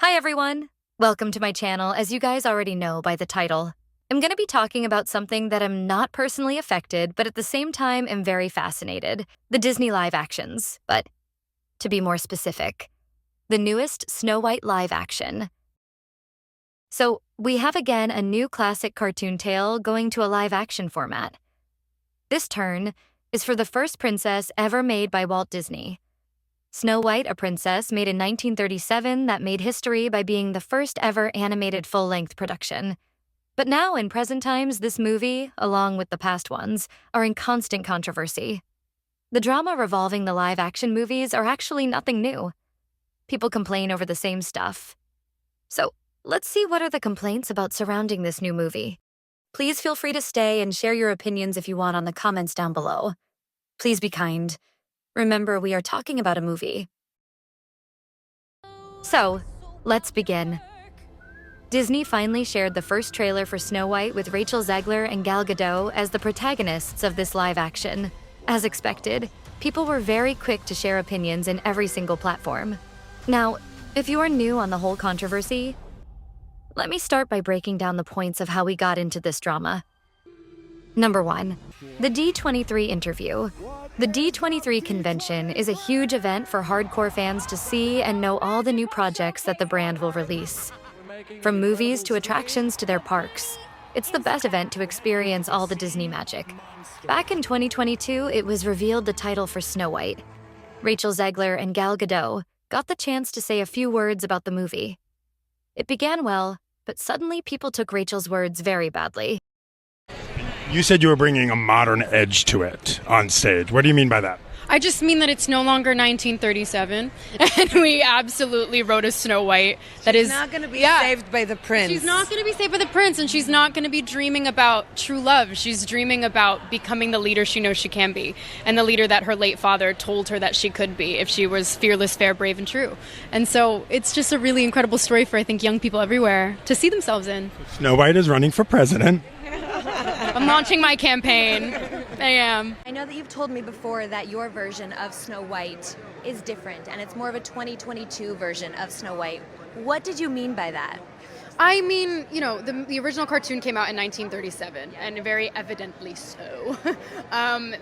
Hi everyone! Welcome to my channel. As you guys already know by the title, I'm going to be talking about something that I'm not personally affected, but at the same time am very fascinated. The Disney live actions. But to be more specific, the newest Snow White live action. So we have again a new classic cartoon tale going to a live action format. This turn is for the first princess ever made by Walt Disney. Snow White, a princess made in 1937 that made history by being the first ever animated full-length production. But now, in present times, this movie, along with the past ones, are in constant controversy. The drama revolving the live-action movies are actually nothing new. People complain over the same stuff. So, let's see what are the complaints about surrounding this new movie. Please feel free to stay and share your opinions if you want on the comments down below. Please be kind. Remember, we are talking about a movie. So, let's begin. Disney finally shared the first trailer for Snow White with Rachel Zegler and Gal Gadot as the protagonists of this live action. As expected, people were very quick to share opinions in every single platform. Now, if you are new on the whole controversy, let me start by breaking down the points of how we got into this drama. Number 1, the D23 interview. The D23 convention is a huge event for hardcore fans to see and know all the new projects that the brand will release. From movies to attractions to their parks, it's the best event to experience all the Disney magic. Back in 2022, it was revealed the title for Snow White. Rachel Zegler and Gal Gadot got the chance to say a few words about the movie. It began well, but suddenly people took Rachel's words very badly. You said you were bringing a modern edge to it on stage. What do you mean by that? I just mean that it's no longer 1937, and we absolutely wrote a Snow White that She's not going to be saved by the prince. She's not going to be saved by the prince, and she's not going to be dreaming about true love. She's dreaming about becoming the leader she knows she can be, and the leader that her late father told her that she could be if she was fearless, fair, brave, and true. And so it's just a really incredible story for, I think, young people everywhere to see themselves in. Snow White is running for president. I'm launching my campaign. I am. I know that you've told me before that your version of Snow White is different, and it's more of a 2022 version of Snow White. What did you mean by that? I mean, you know, the original cartoon came out in 1937, and very evidently so.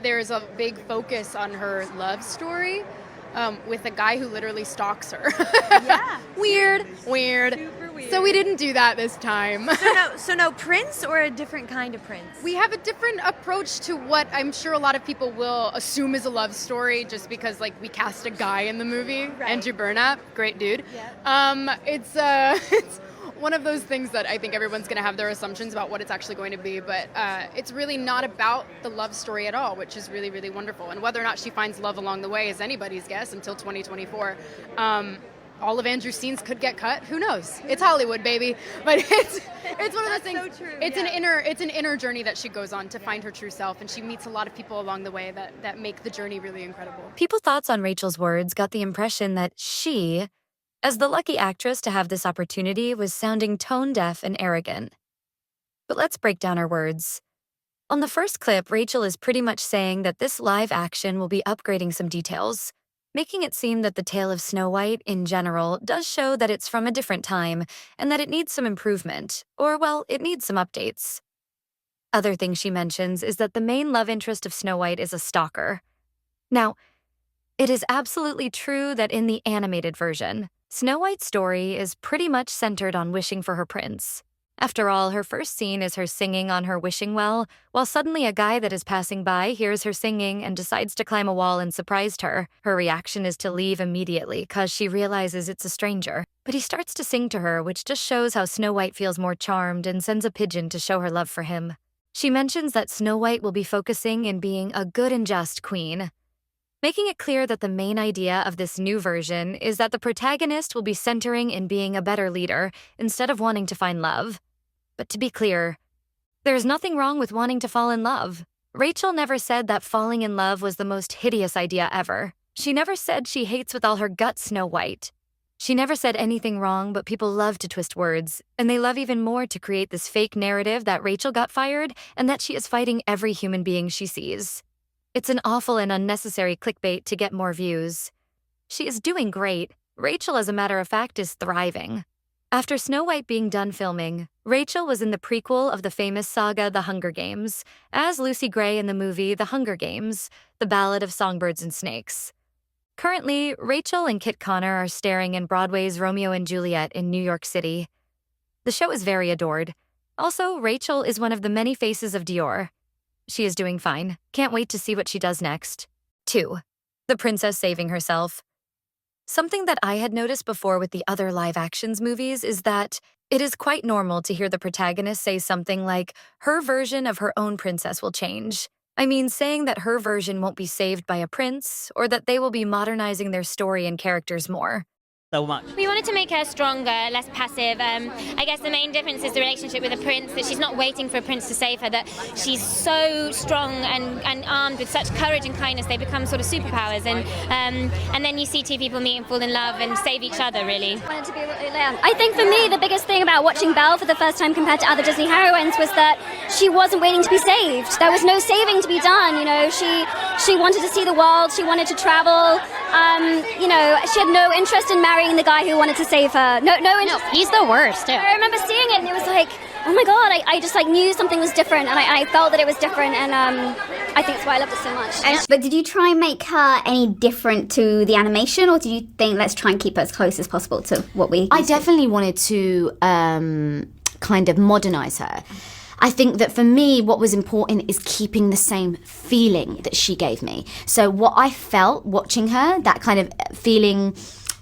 There's a big focus on her love story with a guy who literally stalks her. Yeah. Weird. Super weird. So we didn't do that this time. So no prince, or a different kind of prince? We have a different approach to what I'm sure a lot of people will assume is a love story, just because, like, we cast a guy in the movie, right. Andrew Burnap, great dude. Yeah. It's one of those things that I think everyone's going to have their assumptions about what it's actually going to be, but it's really not about the love story at all, which is really, really wonderful. And whether or not she finds love along the way is anybody's guess until 2024. All of Andrew's scenes could get cut. Who knows? It's Hollywood, baby. But it's one of those things. So true, it's yeah. an inner journey that she goes on to find her true self, and she meets a lot of people along the way that make the journey really incredible. People's thoughts on Rachel's words got the impression that she, as the lucky actress to have this opportunity, was sounding tone-deaf and arrogant. But let's break down her words. On the first clip, Rachel is pretty much saying that this live action will be upgrading some details, making it seem that the tale of Snow White, in general, does show that it's from a different time and that it needs some improvement, or, well, it needs some updates. Other thing she mentions is that the main love interest of Snow White is a stalker. Now, it is absolutely true that in the animated version, Snow White's story is pretty much centered on wishing for her prince. After all, her first scene is her singing on her wishing well, while suddenly a guy that is passing by hears her singing and decides to climb a wall and surprised her. Her reaction is to leave immediately, cause she realizes it's a stranger. But he starts to sing to her, which just shows how Snow White feels more charmed and sends a pigeon to show her love for him. She mentions that Snow White will be focusing in being a good and just queen, making it clear that the main idea of this new version is that the protagonist will be centering in being a better leader instead of wanting to find love. But to be clear, there's nothing wrong with wanting to fall in love. Rachel never said that falling in love was the most hideous idea ever. She never said she hates with all her guts Snow White. She never said anything wrong, but people love to twist words, and they love even more to create this fake narrative that Rachel got fired and that she is fighting every human being she sees. It's an awful and unnecessary clickbait to get more views. She is doing great. Rachel, as a matter of fact, is thriving. After Snow White being done filming, Rachel was in the prequel of the famous saga The Hunger Games, as Lucy Gray in the movie The Hunger Games, The Ballad of Songbirds and Snakes. Currently, Rachel and Kit Connor are starring in Broadway's Romeo and Juliet in New York City. The show is very adored. Also, Rachel is one of the many faces of Dior. She is doing fine. Can't wait to see what she does next. 2. The princess saving herself. Something that I had noticed before with the other live actions movies is that it is quite normal to hear the protagonist say something like, her version of her own princess will change. I mean, saying that her version won't be saved by a prince, or that they will be modernizing their story and characters more. So much. We wanted to make her stronger, less passive. I guess the main difference is the relationship with a prince, that she's not waiting for a prince to save her, that she's so strong and armed with such courage and kindness, they become sort of superpowers. And then you see two people meet and fall in love and save each other, really. I think for me, the biggest thing about watching Belle for the first time compared to other Disney heroines was that she wasn't waiting to be saved. There was no saving to be done, you know. She wanted to see the world, she wanted to travel. You know, she had no interest in marrying the guy who wanted to save her. No interest. No, he's the worst, too. I remember seeing it and it was like, oh my god, I just like knew something was different, and I felt that it was different, and I think that's why I loved it so much. But did you try and make her any different to the animation, or did you think let's try and keep her as close as possible to what we I definitely wanted to kind of modernize her. I think that for me, what was important is keeping the same feeling that she gave me. So what I felt watching her, that kind of feeling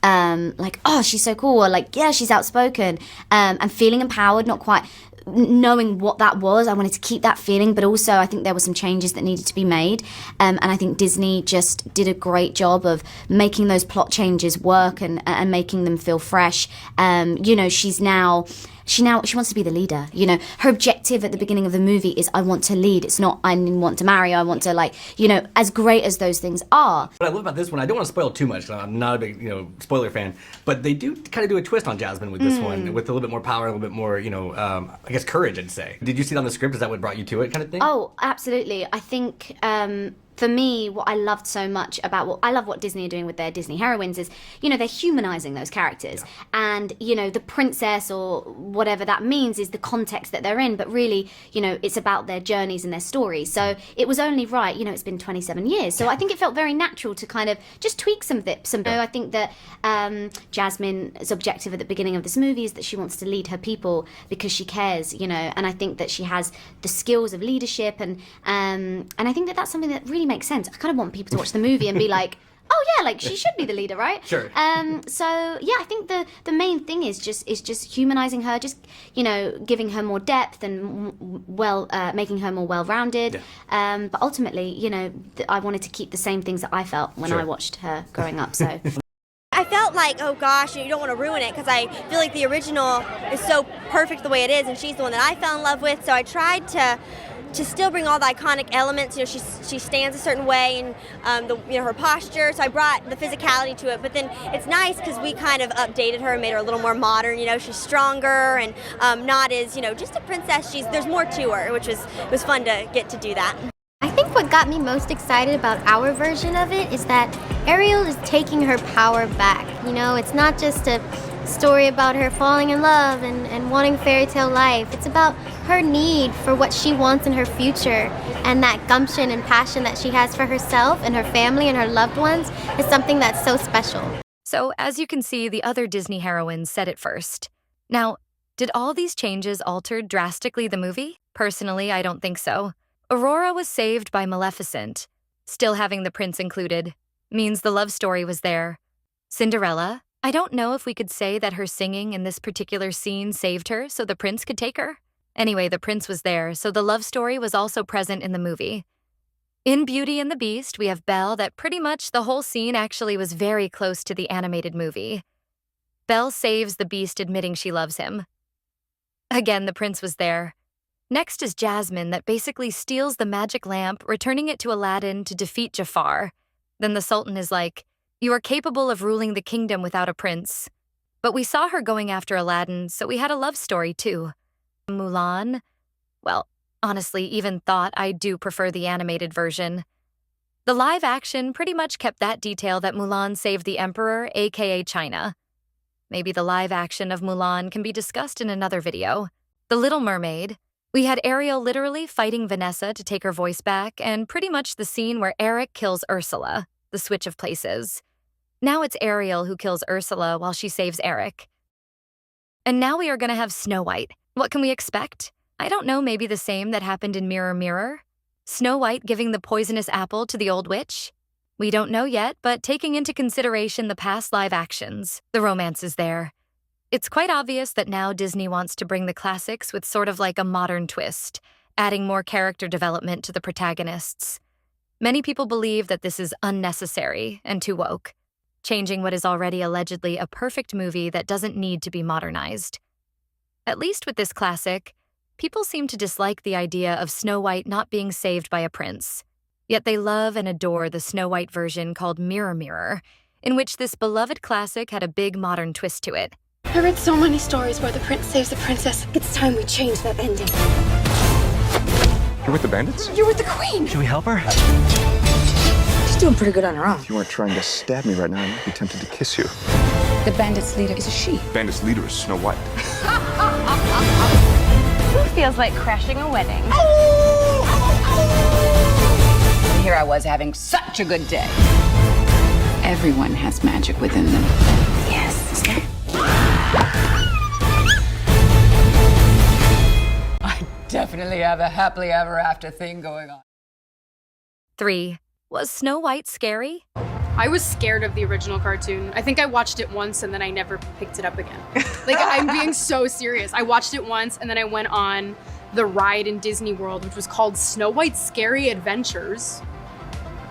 like, oh, she's so cool, or like, yeah, she's outspoken, and feeling empowered, not quite knowing what that was. I wanted to keep that feeling, but also I think there were some changes that needed to be made, and I think Disney just did a great job of making those plot changes work and making them feel fresh. You know, she wants to be the leader. You know, her objective at the beginning of the movie is, I want to lead. It's not, I want to marry. I want to, like, you know, as great as those things are. What I love about this one, I don't want to spoil too much, 'cause I'm not a big, spoiler fan, but they do kind of do a twist on Jasmine with this one, with a little bit more power, a little bit more, I guess courage, I'd say. Did you see it on the script? Is that what brought you to it, kind of thing? Oh, absolutely. I think for me, what I loved so much about what Disney are doing with their Disney heroines is, they're humanizing those characters. Yeah. And, the princess or whatever that means is the context that they're in. But really, it's about their journeys and their stories. So it was only right, it's been 27 years. So I think it felt very natural to kind of just tweak some bits. I think that Jasmine's objective at the beginning of this movie is that she wants to lead her people because she cares, and I think that she has the skills of leadership. And I think that that's something that really makes sense. I kind of want people to watch the movie and be like, oh yeah, like she should be the leader, right? Sure. So yeah, I think the main thing is just humanizing her, just giving her more depth and making her more well-rounded. Yeah. But ultimately, I wanted to keep the same things that I felt when I watched her growing up. So. I felt like, oh gosh, you don't want to ruin it, because I feel like the original is so perfect the way it is, and she's the one that I fell in love with. So I tried to still bring all the iconic elements. She stands a certain way, and her posture. So I brought the physicality to it. But then it's nice because we kind of updated her and made her a little more modern. She's stronger and not as just a princess. There's more to her, which was fun to get to do that. I think what got me most excited about our version of it is that Ariel is taking her power back. It's not just a story about her falling in love and wanting fairy tale life. It's about her need for what she wants in her future, and that gumption and passion that she has for herself and her family and her loved ones is something that's so special. So, as you can see, the other Disney heroines said it first. Now, did all these changes alter drastically the movie? Personally, I don't think so. Aurora was saved by Maleficent. Still having the prince included means the love story was there. Cinderella, I don't know if we could say that her singing in this particular scene saved her so the prince could take her. Anyway, the prince was there, so the love story was also present in the movie. In Beauty and the Beast, we have Belle that pretty much the whole scene actually was very close to the animated movie. Belle saves the Beast admitting she loves him. Again, the prince was there. Next is Jasmine that basically steals the magic lamp, returning it to Aladdin to defeat Jafar. Then the Sultan is like, "You are capable of ruling the kingdom without a prince." But we saw her going after Aladdin, so we had a love story too. Mulan? Well, honestly, even thought I do prefer the animated version. The live action pretty much kept that detail that Mulan saved the emperor, aka China. maybe the live action of Mulan can be discussed in another video. The Little Mermaid. We had Ariel literally fighting Vanessa to take her voice back, and pretty much the scene where Eric kills Ursula, the switch of places. Now it's Ariel who kills Ursula while she saves Eric. And now we are going to have Snow White. What can we expect? I don't know, maybe the same that happened in Mirror Mirror? Snow White giving the poisonous apple to the old witch? We don't know yet, but taking into consideration the past live actions, the romance is there. It's quite obvious that now Disney wants to bring the classics with sort of like a modern twist, adding more character development to the protagonists. Many people believe that this is unnecessary and too woke, changing what is already allegedly a perfect movie that doesn't need to be modernized. At least with this classic, people seem to dislike the idea of Snow White not being saved by a prince. Yet they love and adore the Snow White version called Mirror Mirror, in which this beloved classic had a big modern twist to it. I read so many stories where the prince saves the princess. It's time we change that ending. You're with the bandits? You're with the queen! Should we help her? She's doing pretty good on her own. If you weren't trying to stab me right now, I might be tempted to kiss you. The bandits' leader is a she. Bandits' leader is Snow White. Who feels like crashing a wedding? And here I was having such a good day. Everyone has magic within them. Yes. I definitely have a happily ever after thing going on. 3. Was Snow White scary? I was scared of the original cartoon. I think I watched it once and then I never picked it up again. Like, I'm being so serious. I watched it once and then I went on the ride in Disney World, which was called Snow White's Scary Adventures.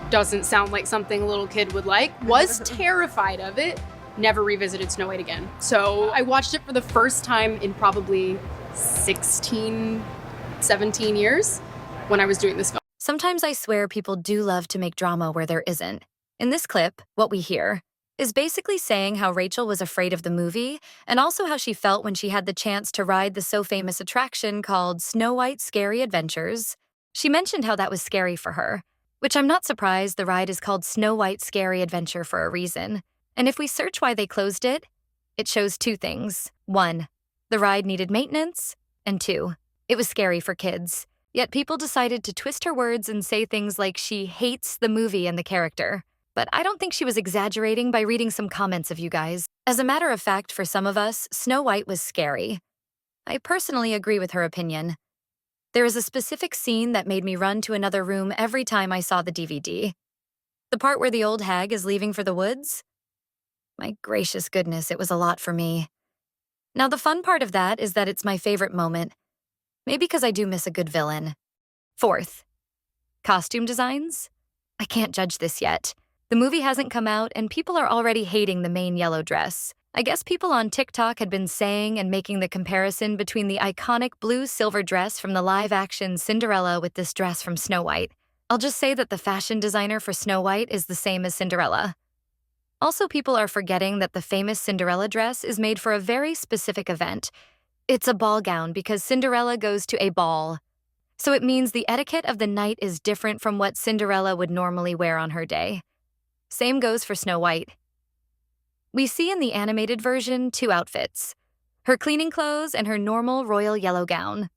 Doesn't sound like something a little kid would like. Was terrified of it. Never revisited Snow White again. So I watched it for the first time in probably 16, 17 years when I was doing this film. Sometimes I swear people do love to make drama where there isn't. In this clip, what we hear is basically saying how Rachel was afraid of the movie and also how she felt when she had the chance to ride the so-famous attraction called Snow White's Scary Adventures. She mentioned how that was scary for her, which I'm not surprised the ride is called Snow White's Scary Adventure for a reason. And if we search why they closed it, it shows 2 things. 1, the ride needed maintenance, and 2, it was scary for kids. Yet people decided to twist her words and say things like she hates the movie and the character. But I don't think she was exaggerating by reading some comments of you guys. As a matter of fact, for some of us, Snow White was scary. I personally agree with her opinion. There is a specific scene that made me run to another room every time I saw the DVD. The part where the old hag is leaving for the woods? My gracious goodness, it was a lot for me. Now, the fun part of that is that it's my favorite moment. Maybe because I do miss a good villain. 4th, costume designs? I can't judge this yet. The movie hasn't come out and people are already hating the main yellow dress. I guess people on TikTok had been saying and making the comparison between the iconic blue-silver dress from the live-action Cinderella with this dress from Snow White. I'll just say that the fashion designer for Snow White is the same as Cinderella. Also, people are forgetting that the famous Cinderella dress is made for a very specific event. It's a ball gown because Cinderella goes to a ball. So it means the etiquette of the night is different from what Cinderella would normally wear on her day. Same goes for Snow White. We see in the animated version 2 outfits, her cleaning clothes and her normal royal yellow gown.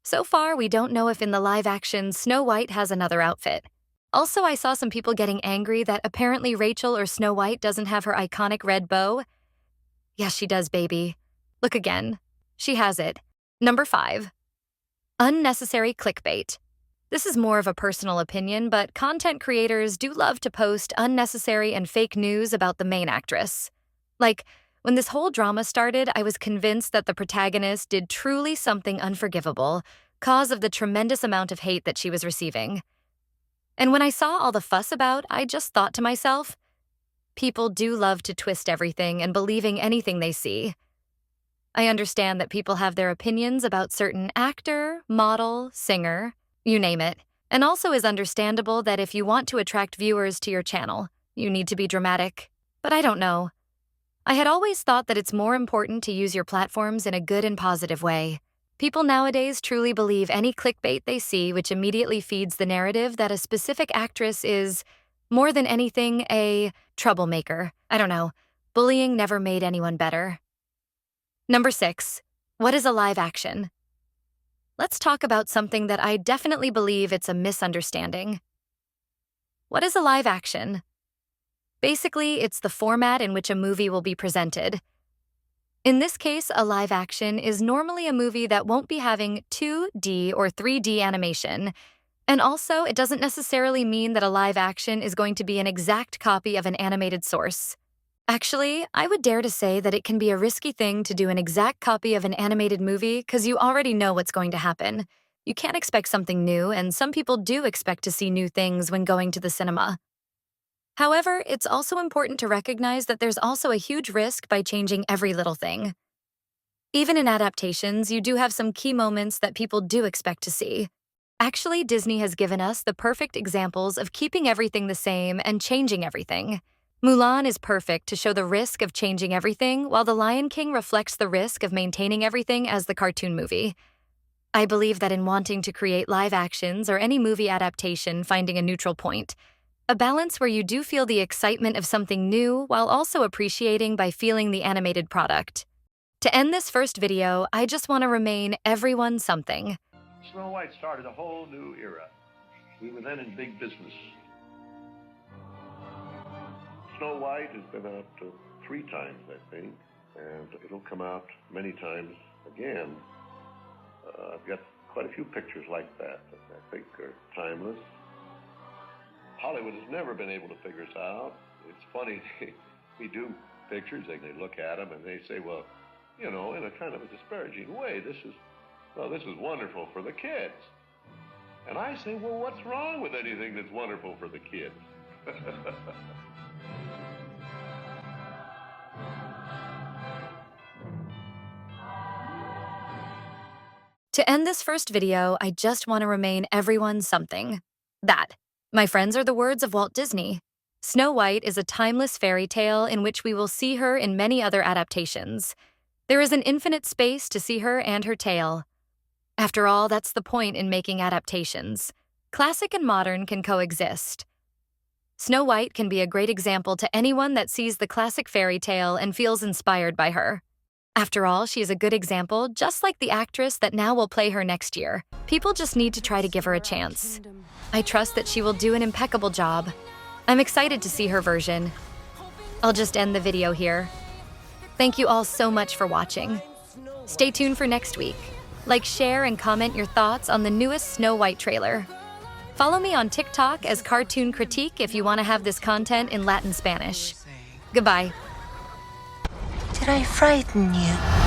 So far, we don't know if in the live action Snow White has another outfit. Also, I saw some people getting angry that apparently Rachel or Snow White doesn't have her iconic red bow. Yes, she does, baby. Look again. She has it. Number 5. Unnecessary clickbait. This is more of a personal opinion, but content creators do love to post unnecessary and fake news about the main actress. Like, when this whole drama started, I was convinced that the protagonist did truly something unforgivable, cause of the tremendous amount of hate that she was receiving. And when I saw all the fuss about, I just thought to myself, people do love to twist everything and believing anything they see. I understand that people have their opinions about certain actor, model, singer, you name it, and also is understandable that if you want to attract viewers to your channel, you need to be dramatic. But I don't know. I had always thought that it's more important to use your platforms in a good and positive way. People nowadays truly believe any clickbait they see, which immediately feeds the narrative that a specific actress is, more than anything, a troublemaker. I don't know. Bullying never made anyone better. Number 6. What is a live action? Let's talk about something that I definitely believe it's a misunderstanding. What is a live action? Basically, it's the format in which a movie will be presented. In this case, a live action is normally a movie that won't be having 2D or 3D animation. And also, it doesn't necessarily mean that a live action is going to be an exact copy of an animated source. Actually, I would dare to say that it can be a risky thing to do an exact copy of an animated movie because you already know what's going to happen. You can't expect something new, and some people do expect to see new things when going to the cinema. However, it's also important to recognize that there's also a huge risk by changing every little thing. Even in adaptations, you do have some key moments that people do expect to see. Actually, Disney has given us the perfect examples of keeping everything the same and changing everything. Mulan is perfect to show the risk of changing everything, while The Lion King reflects the risk of maintaining everything as the cartoon movie. I believe that in wanting to create live actions or any movie adaptation, finding a neutral point, a balance where you do feel the excitement of something new while also appreciating by feeling the animated product. To end this first video, I just want to remain everyone something. Snow White started a whole new era. We were then in big business. Snow White has been out 3 times, I think, and it'll come out many times again. I've got quite a few pictures like that I think are timeless. Hollywood has never been able to figure us out. It's funny, we do pictures, they look at them and they say, well, you know, in a kind of a disparaging way, this is wonderful for the kids. And I say, well, what's wrong with anything that's wonderful for the kids? To end this first video, I just want to remain everyone something. That, my friends, are the words of Walt Disney. Snow White is a timeless fairy tale in which we will see her in many other adaptations. There is an infinite space to see her and her tale. After all, that's the point in making adaptations. Classic and modern can coexist. Snow White can be a great example to anyone that sees the classic fairy tale and feels inspired by her. After all, she is a good example, just like the actress that now will play her next year. People just need to try to give her a chance. I trust that she will do an impeccable job. I'm excited to see her version. I'll just end the video here. Thank you all so much for watching. Stay tuned for next week. Like, share, and comment your thoughts on the newest Snow White trailer. Follow me on TikTok as Cartoon Critique if you want to have this content in Latin Spanish. Goodbye. Did I frighten you?